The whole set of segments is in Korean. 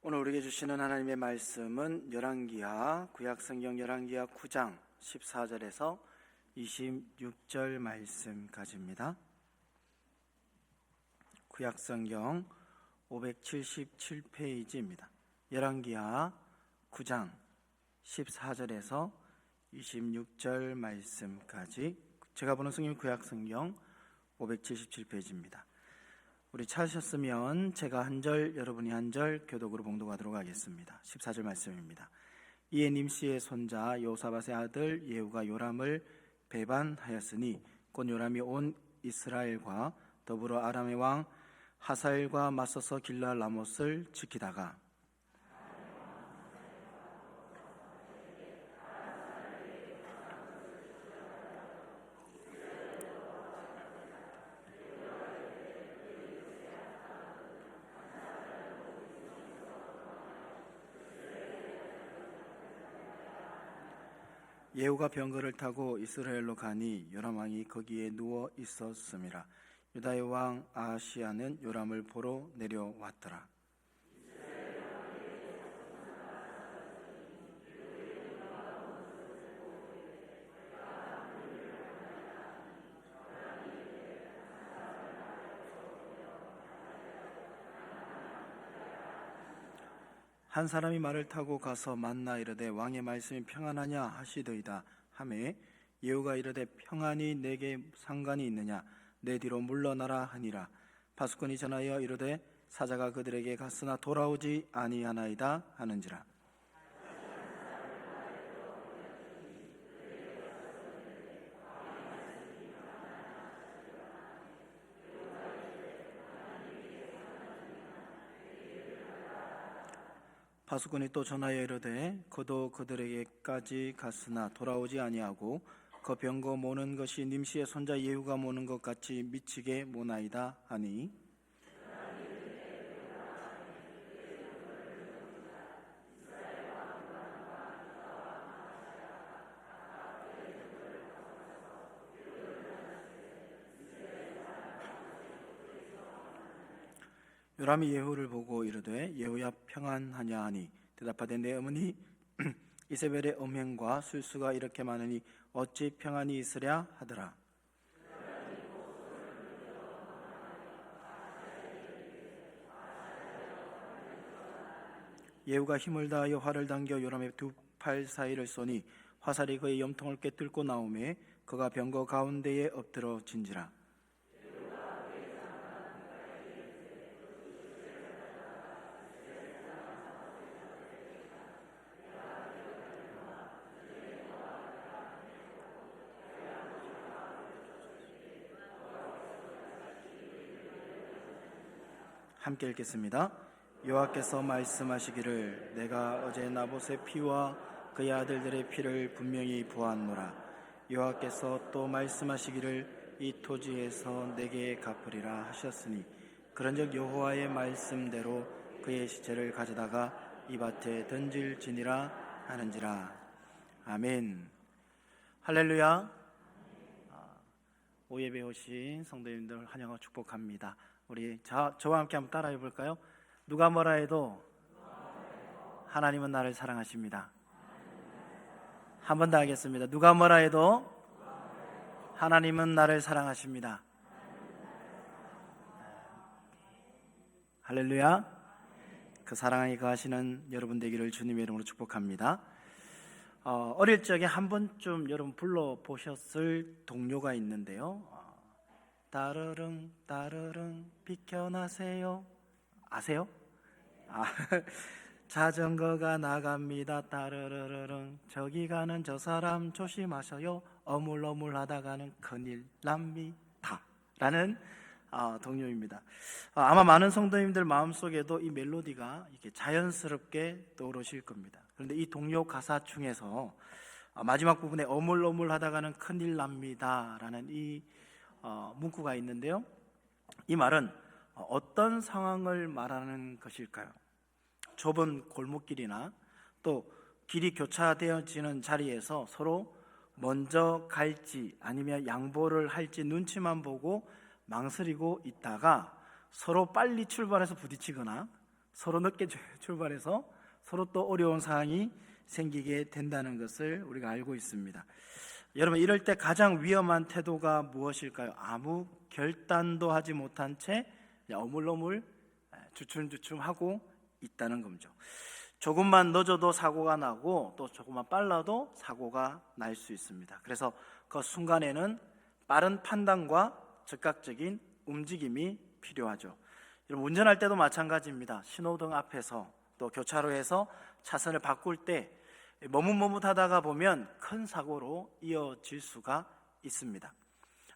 오늘 우리에게 주시는 하나님의 말씀은 열왕기하 구약성경 열왕기하 9장 14절에서 26절 말씀까지입니다. 구약성경 577페이지입니다. 열왕기하 9장 14절에서 26절 말씀까지, 제가 보는 성경 구약성경 577페이지입니다. 우리 찾으셨으면 제가 한 절, 여러분이 한 절 교독으로 봉독하도록 하겠습니다. 14절 말씀입니다. 이에 님시의 손자 요사밧의 아들 예후가 요람을 배반하였으니 곧 요람이 온 이스라엘과 더불어 아람의 왕 하사엘과 맞서서 길르앗 라못을 지키다가 예후가 병거를 타고 이스라엘로 가니 요람 왕이 거기에 누워 있었음이라. 유다의 왕 아하시야는 요람을 보러 내려왔더라. 한 사람이 말을 타고 가서 만나 이르되 왕의 말씀이 평안하냐 하시더이다 하매 예후가 이르되 평안이 내게 상관이 있느냐, 내 뒤로 물러나라 하니라. 바수꾼이 전하여 이르되 사자가 그들에게 갔으나 돌아오지 아니하나이다 하는지라. 바수꾼이 또 전하여 이르되 그도 그들에게까지 갔으나 돌아오지 아니하고 그 병거 모는 것이 님시의 손자 예후가 모는 것 같이 미치게 모나이다 하니, 요람이 예후를 보고 이르되 예후야 평안하냐 하니 대답하되 내 어머니 이세벨의 음행과 술수가 이렇게 많으니 어찌 평안이 있으랴 하더라. 예후가 힘을 다하여 활을 당겨 요람의 두 팔 사이를 쏘니 화살이 그의 염통을 꿰뚫고 나오매 그가 병거 가운데에 엎드러 진지라. 함께 읽겠습니다. 여호와께서 말씀하시기를 내가 어제 나봇의 피와 그의 아들들의 피를 분명히 보았노라. 여호와께서 또 말씀하시기를 이 토지에서 내게 갚으리라 하셨으니 그런즉 여호와의 말씀대로 그의 시체를 가져다가 이 밭에 던질지니라 하는지라. 아멘. 할렐루야. 오예배 오신 성도님들 환영하고 축복합니다. 우리 저와 함께 한번 따라해 볼까요? 누가 뭐라 해도 하나님은 나를 사랑하십니다. 한 번 더 하겠습니다. 누가 뭐라 해도 하나님은 나를 사랑하십니다. 할렐루야. 그 사랑이 거하시는 여러분 되기를 주님의 이름으로 축복합니다. 어릴 적에 한 번쯤 여러분 불러보셨을 동요가 있는데요. 따르릉 따르릉 비켜나세요. 아세요? 자전거가 나갑니다. 따르르르릉 저기 가는 저 사람 조심하셔요. 어물어물하다 가는 큰일 납니다 라는 동요입니다. 아마 많은 성도님들 마음속에도 이 멜로디가 이렇게 자연스럽게 떠오르실 겁니다. 그런데 이 동요 가사 중에서 마지막 부분에 어물어물하다 가는 큰일 납니다 라는 이 문구가 있는데요. 이 말은 어떤 상황을 말하는 것일까요? 좁은 골목길이나 또 길이 교차되어지는 자리에서 서로 먼저 갈지 아니면 양보를 할지 눈치만 보고 망설이고 있다가 서로 빨리 출발해서 부딪히거나 서로 늦게 출발해서 서로 또 어려운 상황이 생기게 된다는 것을 우리가 알고 있습니다. 여러분, 이럴 때 가장 위험한 태도가 무엇일까요? 아무 결단도 하지 못한 채 어물어물 주춤주춤하고 있다는 거죠. 조금만 늦어도 사고가 나고 또 조금만 빨라도 사고가 날 수 있습니다. 그래서 그 순간에는 빠른 판단과 즉각적인 움직임이 필요하죠. 여러분, 운전할 때도 마찬가지입니다. 신호등 앞에서 또 교차로에서 차선을 바꿀 때 머뭇머뭇하다가 보면 큰 사고로 이어질 수가 있습니다.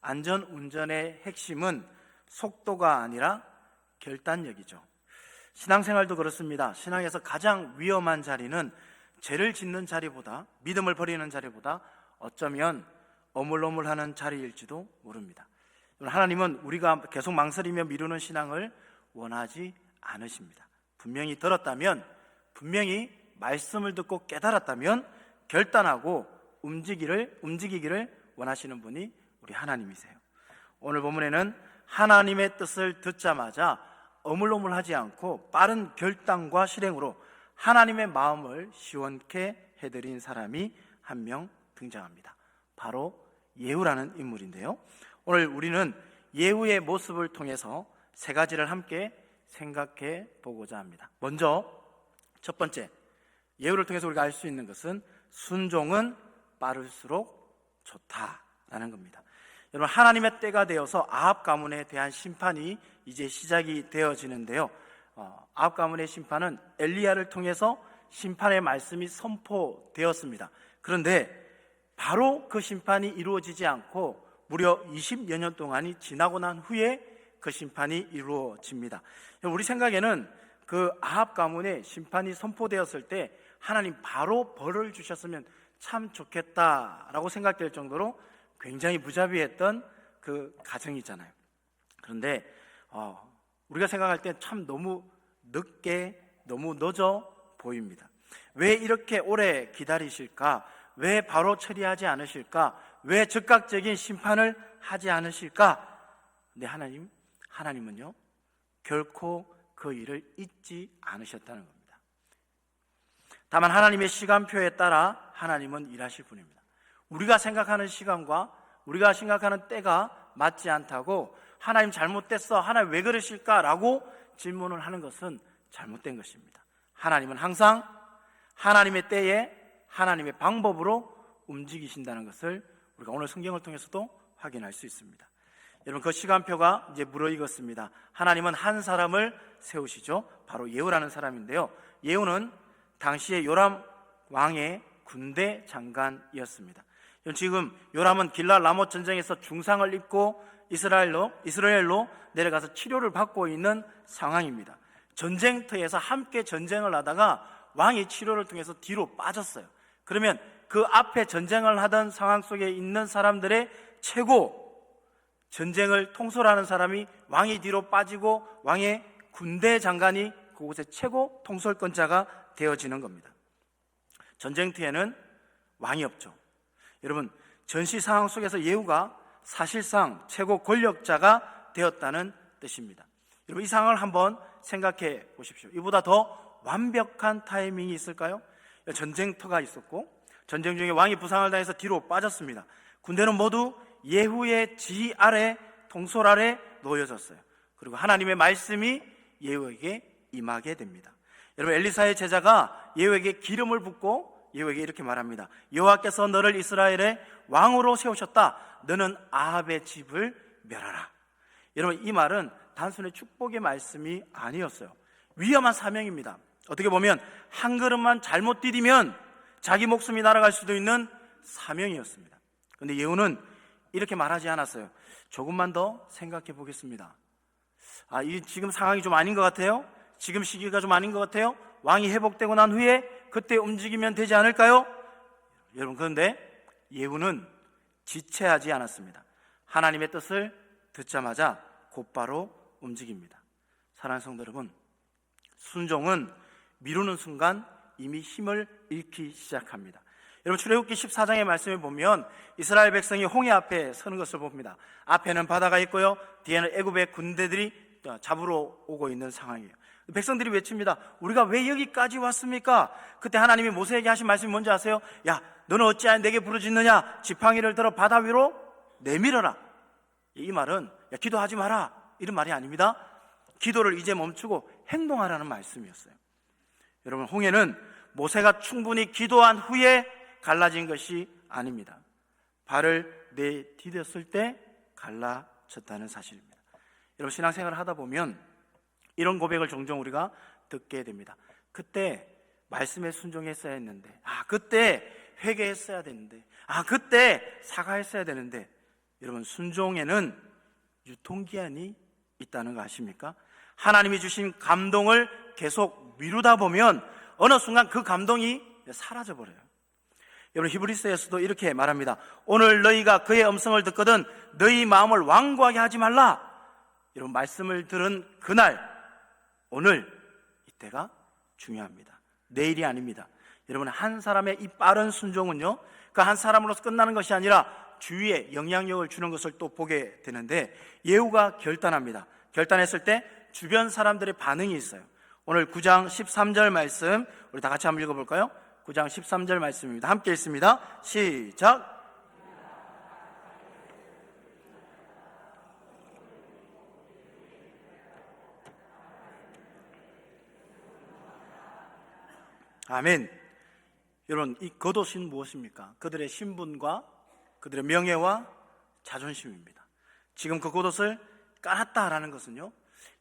안전 운전의 핵심은 속도가 아니라 결단력이죠. 신앙생활도 그렇습니다. 신앙에서 가장 위험한 자리는 죄를 짓는 자리보다, 믿음을 버리는 자리보다 어쩌면 어물어물하는 자리일지도 모릅니다. 하나님은 우리가 계속 망설이며 미루는 신앙을 원하지 않으십니다. 분명히 들었다면, 분명히 말씀을 듣고 깨달았다면 결단하고 움직이기를 원하시는 분이 우리 하나님이세요. 오늘 본문에는 하나님의 뜻을 듣자마자 어물어물하지 않고 빠른 결단과 실행으로 하나님의 마음을 시원케 해드린 사람이 한 명 등장합니다. 바로 예후라는 인물인데요, 오늘 우리는 예후의 모습을 통해서 세 가지를 함께 생각해 보고자 합니다. 먼저 첫 번째, 예후를 통해서 우리가 알 수 있는 것은 순종은 빠를수록 좋다라는 겁니다. 여러분, 하나님의 때가 되어서 아합 가문에 대한 심판이 이제 시작이 되어지는데요, 아합 가문의 심판은 엘리야를 통해서 심판의 말씀이 선포되었습니다. 그런데 바로 그 심판이 이루어지지 않고 무려 20여 년 동안이 지나고 난 후에 그 심판이 이루어집니다. 우리 생각에는 그 아합 가문의 심판이 선포되었을 때 하나님 바로 벌을 주셨으면 참 좋겠다라고 생각될 정도로 굉장히 무자비했던 그 가정이잖아요. 그런데 우리가 생각할 때 참 너무 늦게, 너무 늦어 보입니다. 왜 이렇게 오래 기다리실까? 왜 바로 처리하지 않으실까? 왜 즉각적인 심판을 하지 않으실까? 근데 하나님은요, 결코 그 일을 잊지 않으셨다는 겁니다. 다만 하나님의 시간표에 따라 하나님은 일하실 분입니다. 우리가 생각하는 시간과 우리가 생각하는 때가 맞지 않다고 하나님 잘못됐어, 하나님 왜 그러실까? 라고 질문을 하는 것은 잘못된 것입니다. 하나님은 항상 하나님의 때에 하나님의 방법으로 움직이신다는 것을 우리가 오늘 성경을 통해서도 확인할 수 있습니다. 여러분, 그 시간표가 이제 무르익었습니다. 하나님은 한 사람을 세우시죠. 바로 예후라는 사람인데요, 예후는 당시에 요람 왕의 군대 장관이었습니다. 지금 요람은 길랄 라못 전쟁에서 중상을 입고 이스라엘로 내려가서 치료를 받고 있는 상황입니다. 전쟁터에서 함께 전쟁을 하다가 왕이 치료를 통해서 뒤로 빠졌어요. 그러면 그 앞에 전쟁을 하던 상황 속에 있는 사람들의 최고, 전쟁을 통솔하는 사람이 왕이 뒤로 빠지고 왕의 군대 장관이 그곳의 최고 통솔권자가 되어지는 겁니다. 전쟁터에는 왕이 없죠. 여러분, 전시 상황 속에서 예후가 사실상 최고 권력자가 되었다는 뜻입니다. 여러분, 이 상황을 한번 생각해 보십시오. 이보다 더 완벽한 타이밍이 있을까요? 전쟁터가 있었고 전쟁 중에 왕이 부상을 당해서 뒤로 빠졌습니다. 군대는 모두 예후의 지휘 아래, 통솔 아래 놓여졌어요. 그리고 하나님의 말씀이 예후에게 임하게 됩니다. 여러분, 엘리사의 제자가 예후에게 기름을 붓고 예후에게 이렇게 말합니다. 여호와께서 너를 이스라엘의 왕으로 세우셨다. 너는 아합의 집을 멸하라. 여러분, 이 말은 단순히 축복의 말씀이 아니었어요. 위험한 사명입니다. 어떻게 보면 한 걸음만 잘못 디디면 자기 목숨이 날아갈 수도 있는 사명이었습니다. 그런데 예후는 이렇게 말하지 않았어요. 조금만 더 생각해 보겠습니다. 이 지금 상황이 좀 아닌 것 같아요. 지금 시기가 좀 아닌 것 같아요. 왕이 회복되고 난 후에 그때 움직이면 되지 않을까요? 여러분, 그런데 예후는 지체하지 않았습니다. 하나님의 뜻을 듣자마자 곧바로 움직입니다. 사랑하는 성도 여러분, 순종은 미루는 순간 이미 힘을 잃기 시작합니다. 여러분, 출애굽기 14장의 말씀을 보면 이스라엘 백성이 홍해 앞에 서는 것을 봅니다. 앞에는 바다가 있고요, 뒤에는 애굽의 군대들이 잡으러 오고 있는 상황이에요. 백성들이 외칩니다. 우리가 왜 여기까지 왔습니까? 그때 하나님이 모세에게 하신 말씀이 뭔지 아세요? 야, 너는 어찌하여 내게 부르짖느냐? 지팡이를 들어 바다 위로 내밀어라. 이 말은 야, 기도하지 마라 이런 말이 아닙니다. 기도를 이제 멈추고 행동하라는 말씀이었어요. 여러분, 홍해는 모세가 충분히 기도한 후에 갈라진 것이 아닙니다. 발을 내디뎠을 때 갈라졌다는 사실입니다. 여러분, 신앙생활을 하다 보면 이런 고백을 종종 우리가 듣게 됩니다. 그때 말씀에 순종했어야 했는데, 그때 회개했어야 되는데, 그때 사과했어야 되는데. 여러분, 순종에는 유통기한이 있다는 거 아십니까? 하나님이 주신 감동을 계속 미루다 보면 어느 순간 그 감동이 사라져버려요. 여러분, 히브리서에서도 이렇게 말합니다. 오늘 너희가 그의 음성을 듣거든 너희 마음을 완고하게 하지 말라. 여러분, 말씀을 들은 그날, 오늘, 이때가 중요합니다. 내일이 아닙니다. 여러분, 한 사람의 이 빠른 순종은요, 그 한 사람으로서 끝나는 것이 아니라 주위에 영향력을 주는 것을 또 보게 되는데, 예후가 결단합니다. 결단했을 때 주변 사람들의 반응이 있어요. 오늘 9장 13절 말씀 우리 다 같이 한번 읽어볼까요? 9장 13절 말씀입니다. 함께 읽습니다. 시작. 아멘. 여러분, 이 겉옷은 무엇입니까? 그들의 신분과 그들의 명예와 자존심입니다. 지금 그 겉옷을 깔았다라는 것은요,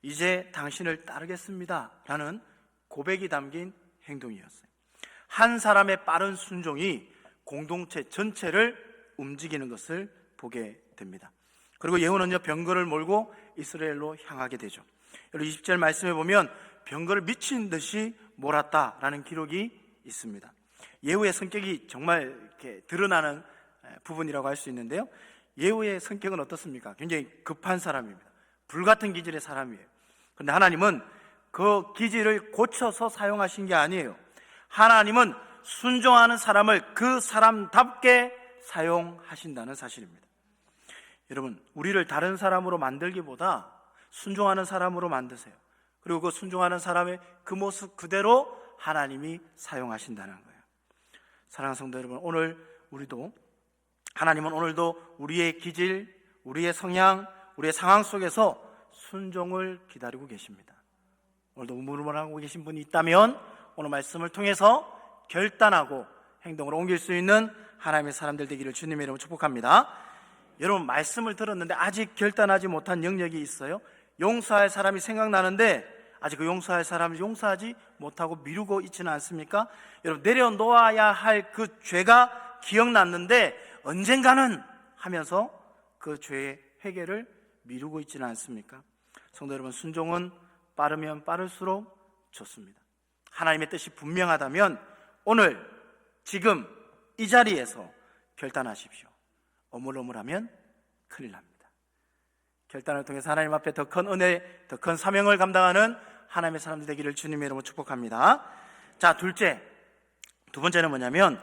이제 당신을 따르겠습니다 라는 고백이 담긴 행동이었어요. 한 사람의 빠른 순종이 공동체 전체를 움직이는 것을 보게 됩니다. 그리고 예후는요, 병거를 몰고 이스라엘로 향하게 되죠. 여러분, 20절 말씀에 보면 병거를 미친 듯이 몰았다라는 기록이 있습니다. 예후의 성격이 정말 이렇게 드러나는 부분이라고 할 수 있는데요, 예후의 성격은 어떻습니까? 굉장히 급한 사람입니다. 불같은 기질의 사람이에요. 그런데 하나님은 그 기질을 고쳐서 사용하신 게 아니에요. 하나님은 순종하는 사람을 그 사람답게 사용하신다는 사실입니다. 여러분, 우리를 다른 사람으로 만들기보다 순종하는 사람으로 만드세요. 그리고 그 순종하는 사람의 그 모습 그대로 하나님이 사용하신다는 거예요. 사랑하는 성도 여러분, 하나님은 오늘도 우리의 기질, 우리의 성향, 우리의 상황 속에서 순종을 기다리고 계십니다. 오늘도 우물우물하고 계신 분이 있다면 오늘 말씀을 통해서 결단하고 행동으로 옮길 수 있는 하나님의 사람들 되기를 주님의 이름으로 축복합니다. 여러분, 말씀을 들었는데 아직 결단하지 못한 영역이 있어요. 용서할 사람이 생각나는데 아직 그 용서할 사람을 용서하지 못하고 미루고 있지는 않습니까? 여러분, 내려놓아야 할 그 죄가 기억났는데 언젠가는 하면서 그 죄의 회개를 미루고 있지는 않습니까? 성도 여러분, 순종은 빠르면 빠를수록 좋습니다. 하나님의 뜻이 분명하다면 오늘 지금 이 자리에서 결단하십시오. 어물어물하면 큰일 납니다. 결단을 통해서 하나님 앞에 더 큰 은혜, 더 큰 사명을 감당하는 하나님의 사람들 되기를 주님의 이름으로 축복합니다. 자, 두 번째는 뭐냐면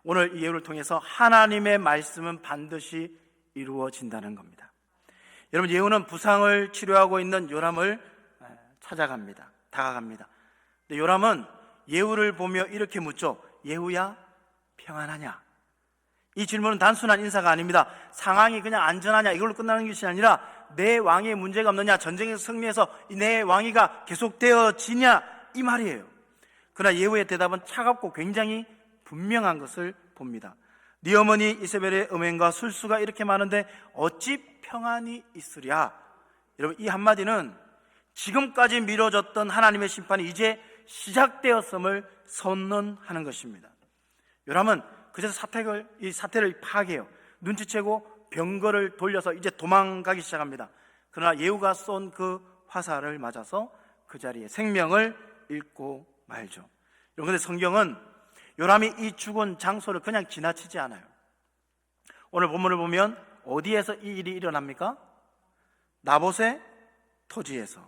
오늘 이 예후를 통해서 하나님의 말씀은 반드시 이루어진다는 겁니다. 여러분, 예후는 부상을 치료하고 있는 요람을 다가갑니다. 근데 요람은 예후를 보며 이렇게 묻죠. 예후야, 평안하냐? 이 질문은 단순한 인사가 아닙니다. 상황이 그냥 안전하냐 이걸로 끝나는 것이 아니라 내 왕위에 문제가 없느냐, 전쟁에서 승리해서 내 왕위가 계속되어지냐, 이 말이에요. 그러나 예후의 대답은 차갑고 굉장히 분명한 것을 봅니다. 네 어머니 이세벨의 음행과 술수가 이렇게 많은데 어찌 평안이 있으랴? 여러분, 이 한마디는 지금까지 미뤄졌던 하나님의 심판이 이제 시작되었음을 선언하는 것입니다. 요람은 그제서 이 사태를 파악해요. 눈치채고 병거를 돌려서 이제 도망가기 시작합니다. 그러나 예후가 쏜 그 화살을 맞아서 그 자리에 생명을 잃고 말죠. 그런데 성경은 요람이 이 죽은 장소를 그냥 지나치지 않아요. 오늘 본문을 보면 어디에서 이 일이 일어납니까? 나봇의 토지에서.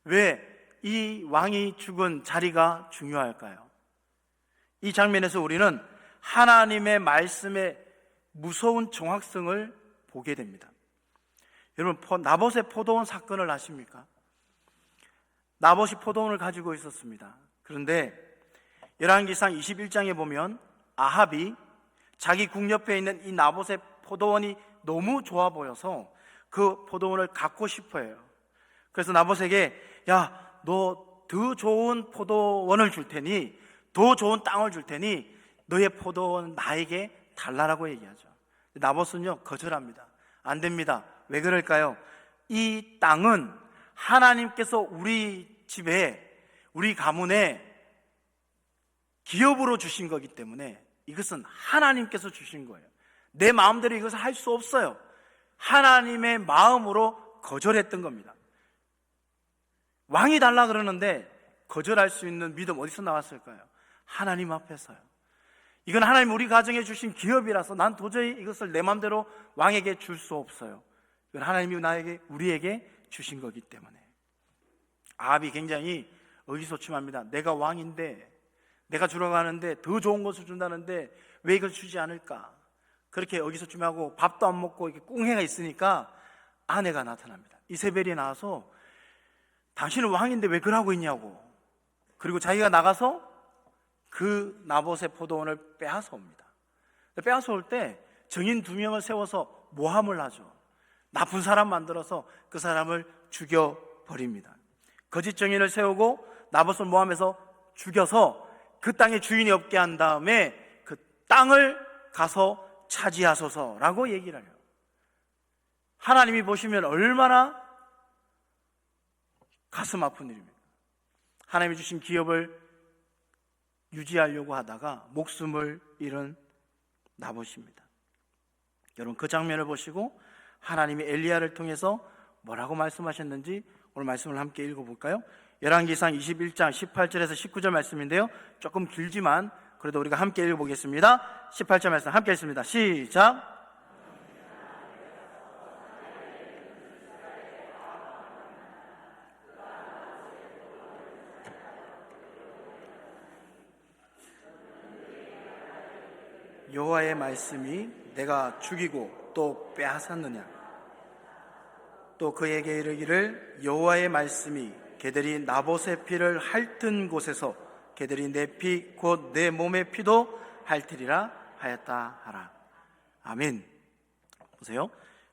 왜 이 왕이 죽은 자리가 중요할까요? 이 장면에서 우리는 하나님의 말씀의 무서운 정확성을 보게 됩니다. 여러분, 나봇의 포도원 사건을 아십니까? 나봇이 포도원을 가지고 있었습니다. 그런데 열왕기상 21장에 보면 아합이 자기 궁 옆에 있는 이 나봇의 포도원이 너무 좋아 보여서 그 포도원을 갖고 싶어 해요. 그래서 나봇에게 야, 너 더 좋은 포도원을 줄 테니, 더 좋은 땅을 줄 테니 너의 포도원 나에게 달라라고 얘기하죠. 나봇은요 거절합니다. 안 됩니다. 왜 그럴까요? 이 땅은 하나님께서 우리 집에, 우리 가문에 기업으로 주신 거기 때문에 이것은 하나님께서 주신 거예요. 내 마음대로 이것을 할 수 없어요. 하나님의 마음으로 거절했던 겁니다. 왕이 달라 그러는데 거절할 수 있는 믿음 어디서 나왔을까요? 하나님 앞에서요. 이건 하나님 우리 가정에 주신 기업이라서 난 도저히 이것을 내 마음대로 왕에게 줄 수 없어요. 이건 하나님이 우리에게 주신 거기 때문에. 아합이 굉장히 의기소침합니다. 내가 왕인데, 내가 주러 가는데 더 좋은 것을 준다는데 왜 이걸 주지 않을까? 그렇게 의기소침하고 밥도 안 먹고 이렇게 꿍해가 있으니까 아내가 나타납니다. 이세벨이 나와서 당신은 왕인데 왜 그러고 있냐고. 그리고 자기가 나가서 그 나봇의 포도원을 빼앗아 옵니다. 빼앗아 올 때 증인 2명을 세워서 모함을 하죠. 나쁜 사람 만들어서 그 사람을 죽여버립니다. 거짓 증인을 세우고 나봇을 모함해서 죽여서 그 땅에 주인이 없게 한 다음에 그 땅을 가서 차지하소서라고 얘기를 해요. 하나님이 보시면 얼마나 가슴 아픈 일입니다. 하나님이 주신 기업을 유지하려고 하다가 목숨을 잃은 나봇입니다. 여러분 그 장면을 보시고 하나님이 엘리야를 통해서 뭐라고 말씀하셨는지 오늘 말씀을 함께 읽어볼까요? 열왕기상 21장 18절에서 19절 말씀인데요, 조금 길지만 그래도 우리가 함께 읽어보겠습니다. 18절 말씀 함께 읽습니다. 시작. 여호와의 말씀이 내가 죽이고 또 빼앗았느냐? 또 그에게 이르기를 여호와의 말씀이 그들이 나봇의 피를 핥은 곳에서 그들이 내 피 곧 내 몸의 피도 핥으리라 하였다 하라. 아멘. 보세요.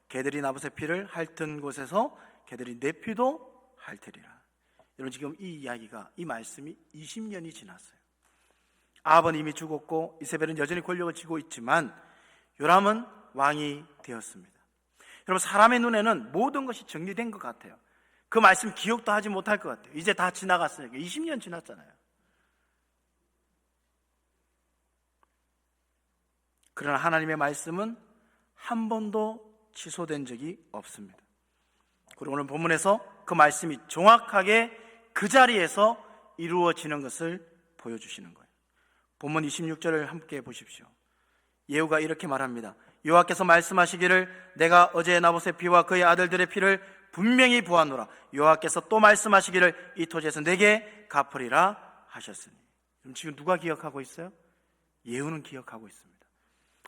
그들이 나봇의 피를 핥은 곳에서 그들이 내 피도 핥으리라. 여러분 지금 이 이야기가, 이 말씀이 20년이 지났어요. 아합은 이미 죽었고 이세벨은 여전히 권력을 쥐고 있지만 요람은 왕이 되었습니다. 여러분 사람의 눈에는 모든 것이 정리된 것 같아요. 그 말씀 기억도 하지 못할 것 같아요. 이제 다 지나갔으니까. 20년 지났잖아요. 그러나 하나님의 말씀은 한 번도 취소된 적이 없습니다. 그리고 오늘 본문에서 그 말씀이 정확하게 그 자리에서 이루어지는 것을 보여주시는 거예요. 본문 26절을 함께 보십시오. 예후가 이렇게 말합니다. 여호와께서 말씀하시기를 내가 어제 나봇의 피와 그의 아들들의 피를 분명히 보았노라. 여호와께서 또 말씀하시기를 이 토지에서 내게 갚으리라 하셨으니. 지금 누가 기억하고 있어요? 예후는 기억하고 있습니다.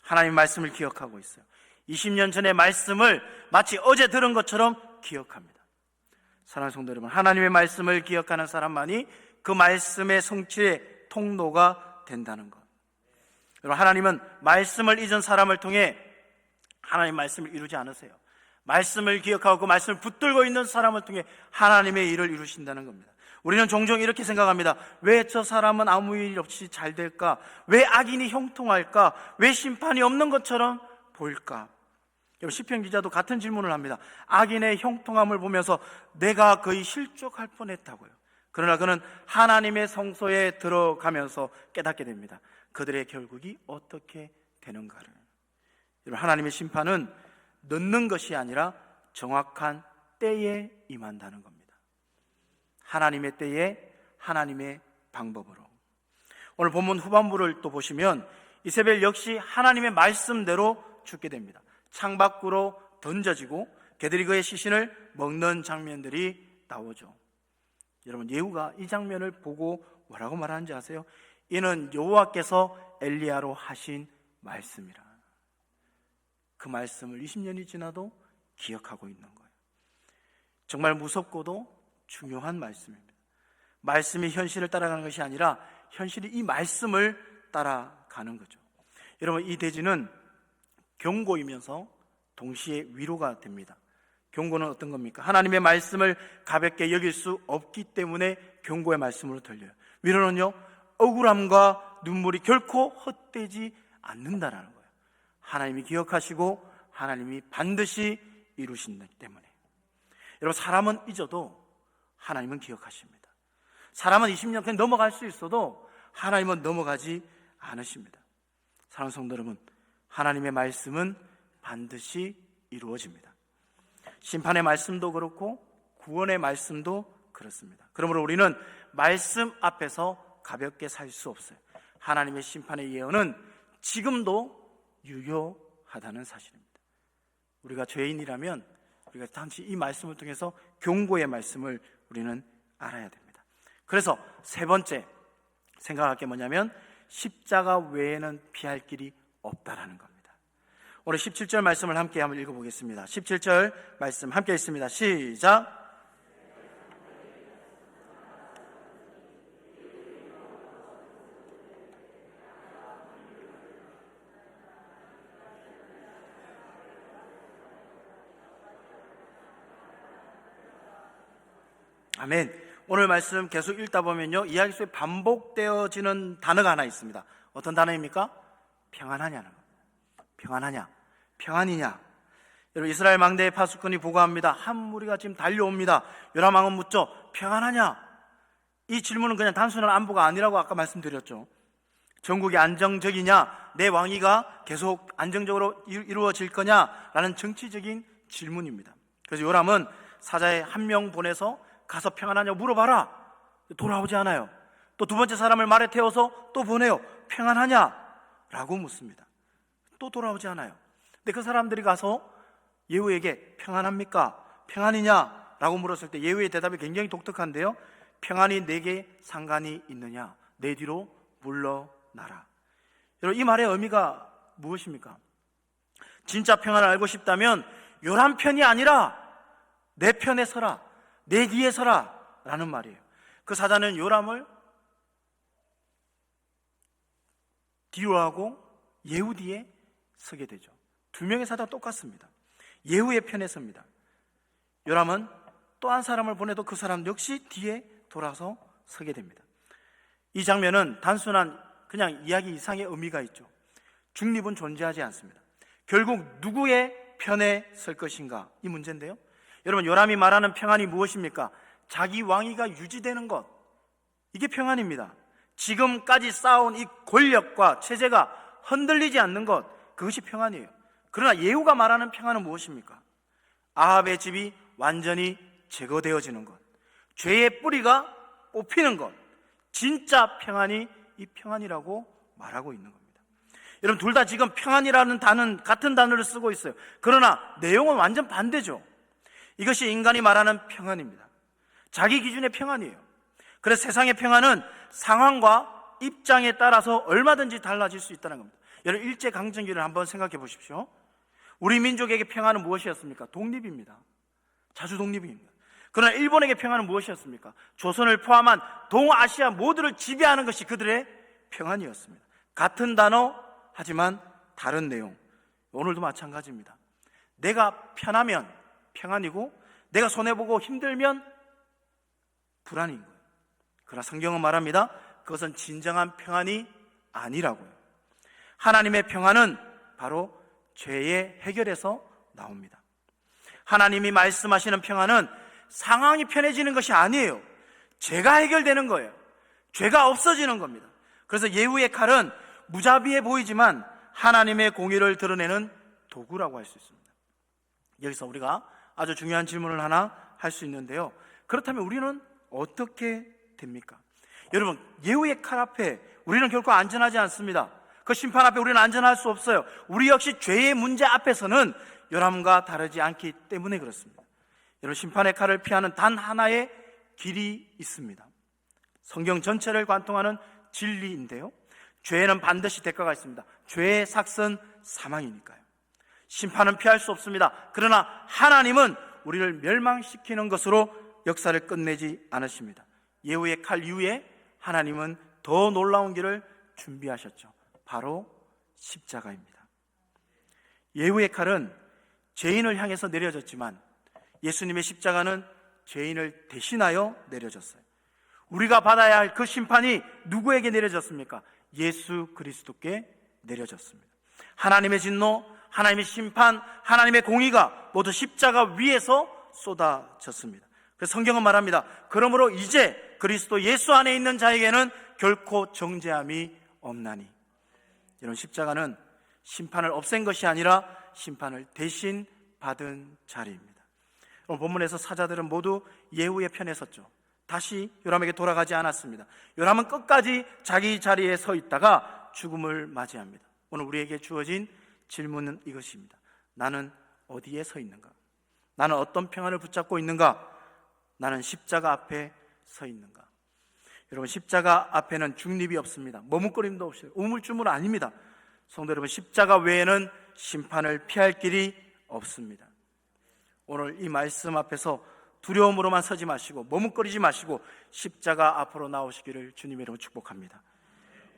하나님의 말씀을 기억하고 있어요. 20년 전의 말씀을 마치 어제 들은 것처럼 기억합니다. 사랑하는 성도 여러분, 하나님의 말씀을 기억하는 사람만이 그 말씀의 성취의 통로가 된다는 것. 여러분, 하나님은 말씀을 잊은 사람을 통해 하나님의 말씀을 이루지 않으세요. 말씀을 기억하고 그 말씀을 붙들고 있는 사람을 통해 하나님의 일을 이루신다는 겁니다. 우리는 종종 이렇게 생각합니다. 왜 저 사람은 아무 일 없이 잘 될까? 왜 악인이 형통할까? 왜 심판이 없는 것처럼 보일까? 시편 기자도 같은 질문을 합니다. 악인의 형통함을 보면서 내가 거의 실족할 뻔했다고요. 그러나 그는 하나님의 성소에 들어가면서 깨닫게 됩니다. 그들의 결국이 어떻게 되는가를. 하나님의 심판은 늦는 것이 아니라 정확한 때에 임한다는 겁니다. 하나님의 때에 하나님의 방법으로. 오늘 본문 후반부를 또 보시면 이세벨 역시 하나님의 말씀대로 죽게 됩니다. 창밖으로 던져지고 개들이 그의 시신을 먹는 장면들이 나오죠. 여러분, 예후가 이 장면을 보고 뭐라고 말하는지 아세요? 이는 여호와께서 엘리야로 하신 말씀이라. 그 말씀을 20년이 지나도 기억하고 있는 거예요. 정말 무섭고도 중요한 말씀입니다. 말씀이 현실을 따라가는 것이 아니라 현실이 이 말씀을 따라가는 거죠. 여러분, 이 대지는 경고이면서 동시에 위로가 됩니다. 경고는 어떤 겁니까? 하나님의 말씀을 가볍게 여길 수 없기 때문에 경고의 말씀으로 들려요. 위로는요, 억울함과 눈물이 결코 헛되지 않는다라는 거예요. 하나님이 기억하시고 하나님이 반드시 이루신다기 때문에. 여러분, 사람은 잊어도 하나님은 기억하십니다. 사람은 20년 그냥 넘어갈 수 있어도 하나님은 넘어가지 않으십니다. 사랑하는 성도 여러분, 하나님의 말씀은 반드시 이루어집니다. 심판의 말씀도 그렇고 구원의 말씀도 그렇습니다. 그러므로 우리는 말씀 앞에서 가볍게 살 수 없어요. 하나님의 심판의 예언은 지금도 유효하다는 사실입니다. 우리가 죄인이라면 우리가 잠시 이 말씀을 통해서 경고의 말씀을 우리는 알아야 됩니다. 그래서 세 번째 생각할 게 뭐냐면 십자가 외에는 피할 길이 없다라는 겁니다. 오늘 17절 말씀을 함께 한번 읽어보겠습니다. 17절 말씀 함께 읽습니다. 시작. 아멘. 오늘 말씀 계속 읽다 보면요, 이야기 속에 반복되어지는 단어가 하나 있습니다. 어떤 단어입니까? 평안하냐는 겁니다. 평안하냐? 평안이냐? 여러분, 이스라엘 망대의 파수꾼이 보고합니다. 한 무리가 지금 달려옵니다. 요람 왕은 묻죠. 평안하냐? 이 질문은 그냥 단순한 안보가 아니라고 아까 말씀드렸죠. 전국이 안정적이냐? 내 왕위가 계속 안정적으로 이루어질 거냐? 라는 정치적인 질문입니다. 그래서 요람은 사자에 한 명 보내서 가서 평안하냐고 물어봐라. 돌아오지 않아요. 또 두 번째 사람을 말에 태워서 또 보내요. 평안하냐? 라고 묻습니다. 또 돌아오지 않아요. 근데 그 사람들이 가서 예후에게 평안합니까? 평안이냐? 라고 물었을 때 예후의 대답이 굉장히 독특한데요. 평안이 내게 상관이 있느냐? 내 뒤로 물러나라. 여러분, 이 말의 의미가 무엇입니까? 진짜 평안을 알고 싶다면 요람 편이 아니라 내 편에 서라, 내 뒤에 서라 라는 말이에요. 그 사자는 요람을 뒤로 하고 예후 뒤에 서게 되죠. 두 명의 사자가 똑같습니다. 예후의 편에 섭니다. 요람은 또 한 사람을 보내도 그 사람 역시 뒤에 돌아서 서게 됩니다. 이 장면은 단순한 그냥 이야기 이상의 의미가 있죠. 중립은 존재하지 않습니다. 결국 누구의 편에 설 것인가, 이 문제인데요. 여러분, 요람이 말하는 평안이 무엇입니까? 자기 왕위가 유지되는 것, 이게 평안입니다. 지금까지 쌓아온 이 권력과 체제가 흔들리지 않는 것, 그것이 평안이에요. 그러나 예후가 말하는 평안은 무엇입니까? 아합의 집이 완전히 제거되어지는 것, 죄의 뿌리가 뽑히는 것, 진짜 평안이 이 평안이라고 말하고 있는 겁니다. 여러분, 둘 다 지금 평안이라는 단어는 같은 단어를 쓰고 있어요. 그러나 내용은 완전 반대죠. 이것이 인간이 말하는 평안입니다. 자기 기준의 평안이에요. 그래서 세상의 평안은 상황과 입장에 따라서 얼마든지 달라질 수 있다는 겁니다. 여러분, 일제강점기를 한번 생각해 보십시오. 우리 민족에게 평안은 무엇이었습니까? 독립입니다. 자주 독립입니다. 그러나 일본에게 평안은 무엇이었습니까? 조선을 포함한 동아시아 모두를 지배하는 것이 그들의 평안이었습니다. 같은 단어, 하지만 다른 내용. 오늘도 마찬가지입니다. 내가 편하면 평안이고 내가 손해보고 힘들면 불안인 거예요. 그러나 성경은 말합니다. 그것은 진정한 평안이 아니라고요. 하나님의 평안은 바로 죄의 해결에서 나옵니다. 하나님이 말씀하시는 평안은 상황이 편해지는 것이 아니에요. 죄가 해결되는 거예요. 죄가 없어지는 겁니다. 그래서 예후의 칼은 무자비해 보이지만 하나님의 공의를 드러내는 도구라고 할 수 있습니다. 여기서 우리가 아주 중요한 질문을 하나 할 수 있는데요. 그렇다면 우리는 어떻게 됩니까? 여러분, 예후의 칼 앞에 우리는 결코 안전하지 않습니다. 그 심판 앞에 우리는 안전할 수 없어요. 우리 역시 죄의 문제 앞에서는 요람과 다르지 않기 때문에 그렇습니다. 여러분, 심판의 칼을 피하는 단 하나의 길이 있습니다. 성경 전체를 관통하는 진리인데요. 죄에는 반드시 대가가 있습니다. 죄의 삭은 사망이니까요. 심판은 피할 수 없습니다. 그러나 하나님은 우리를 멸망시키는 것으로 역사를 끝내지 않으십니다. 예후의 칼 이후에 하나님은 더 놀라운 길을 준비하셨죠. 바로 십자가입니다. 예후의 칼은 죄인을 향해서 내려졌지만 예수님의 십자가는 죄인을 대신하여 내려졌어요. 우리가 받아야 할 그 심판이 누구에게 내려졌습니까? 예수 그리스도께 내려졌습니다. 하나님의 진노, 하나님의 심판, 하나님의 공의가 모두 십자가 위에서 쏟아졌습니다. 그래서 성경은 말합니다. 그러므로 이제 그리스도 예수 안에 있는 자에게는 결코 정죄함이 없나니. 이런 십자가는 심판을 없앤 것이 아니라 심판을 대신 받은 자리입니다. 오늘 본문에서 사자들은 모두 예후의 편에 섰죠. 다시 요람에게 돌아가지 않았습니다. 요람은 끝까지 자기 자리에 서 있다가 죽음을 맞이합니다. 오늘 우리에게 주어진 질문은 이것입니다. 나는 어디에 서 있는가? 나는 어떤 평안을 붙잡고 있는가? 나는 십자가 앞에 서 있는가? 여러분, 십자가 앞에는 중립이 없습니다. 머뭇거림도 없어요. 우물쭈물 아닙니다. 성도 여러분, 십자가 외에는 심판을 피할 길이 없습니다. 오늘 이 말씀 앞에서 두려움으로만 서지 마시고 머뭇거리지 마시고 십자가 앞으로 나오시기를 주님의 이름으로 축복합니다.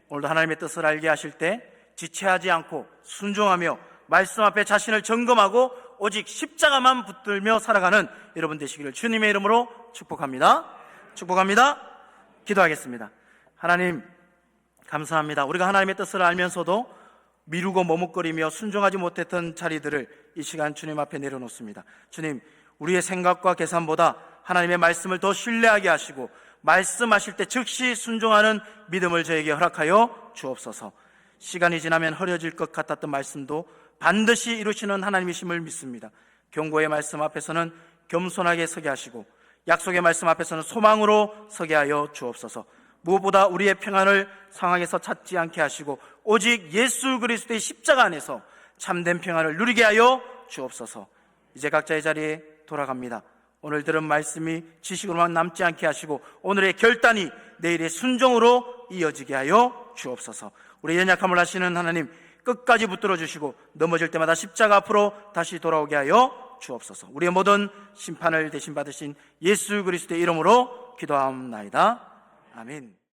오늘도 하나님의 뜻을 알게 하실 때 지체하지 않고 순종하며 말씀 앞에 자신을 점검하고 오직 십자가만 붙들며 살아가는 여러분 되시기를 주님의 이름으로 축복합니다. 축복합니다. 기도하겠습니다. 하나님 감사합니다. 우리가 하나님의 뜻을 알면서도 미루고 머뭇거리며 순종하지 못했던 자리들을 이 시간 주님 앞에 내려놓습니다. 주님, 우리의 생각과 계산보다 하나님의 말씀을 더 신뢰하게 하시고 말씀하실 때 즉시 순종하는 믿음을 저에게 허락하여 주옵소서. 시간이 지나면 흐려질 것 같았던 말씀도 반드시 이루시는 하나님이심을 믿습니다. 경고의 말씀 앞에서는 겸손하게 서게 하시고 약속의 말씀 앞에서는 소망으로 서게 하여 주옵소서. 무엇보다 우리의 평안을 상황에서 찾지 않게 하시고 오직 예수 그리스도의 십자가 안에서 참된 평안을 누리게 하여 주옵소서. 이제 각자의 자리에 돌아갑니다. 오늘 들은 말씀이 지식으로만 남지 않게 하시고 오늘의 결단이 내일의 순종으로 이어지게 하여 주옵소서. 우리 연약함을 아시는 하나님 끝까지 붙들어 주시고 넘어질 때마다 십자가 앞으로 다시 돌아오게 하여 주옵소서. 우리의 모든 심판을 대신 받으신 예수 그리스도의 이름으로 기도하옵나이다. 아멘.